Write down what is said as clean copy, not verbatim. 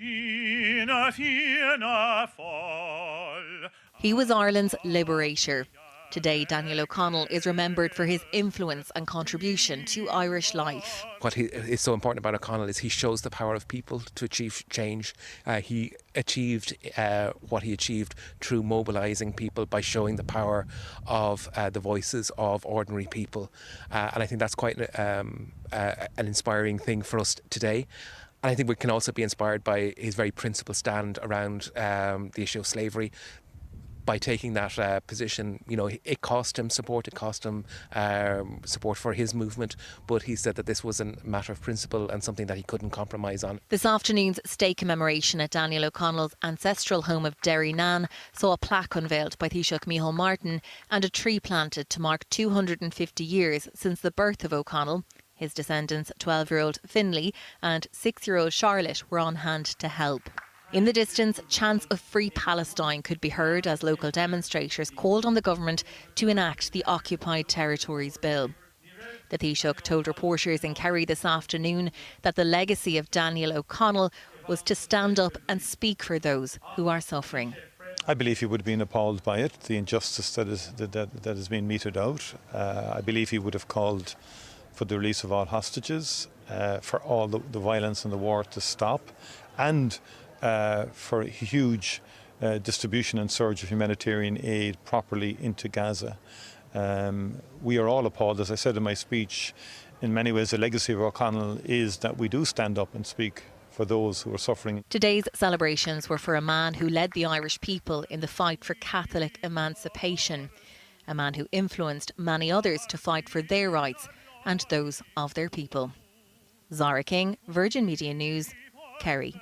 He was Ireland's Liberator. Today, Daniel O'Connell is remembered for his influence and contribution to Irish life. What is so important about O'Connell is he shows the power of people to achieve change. He achieved what he achieved through mobilising people by showing the power of the voices of ordinary people. And I think that's quite an inspiring thing for us today. And I think we can also be inspired by his very principled stand around the issue of slavery. By taking that position, you know, it cost him support, it cost him support for his movement, but he said that this was a matter of principle and something that he couldn't compromise on. This afternoon's stake commemoration at Daniel O'Connell's ancestral home of Derrynane saw a plaque unveiled by Taoiseach Micheál Martin and a tree planted to mark 250 years since the birth of O'Connell. His descendants, 12-year-old Finlay and 6-year-old Charlotte, were on hand to help. In the distance, chants of Free Palestine could be heard as local demonstrators called on the government to enact the Occupied Territories Bill. The Taoiseach told reporters in Kerry this afternoon that the legacy of Daniel O'Connell was to stand up and speak for those who are suffering. I believe he would have been appalled by it, the injustice that has been meted out. I believe he would have called for the release of all hostages, for all the violence and the war to stop, and for a huge distribution and surge of humanitarian aid properly into Gaza. We are all appalled. As I said in my speech, in many ways the legacy of O'Connell is that we do stand up and speak for those who are suffering. Today's celebrations were for a man who led the Irish people in the fight for Catholic emancipation, a man who influenced many others to fight for their rights and those of their people. Zara King, Virgin Media News, Kerry.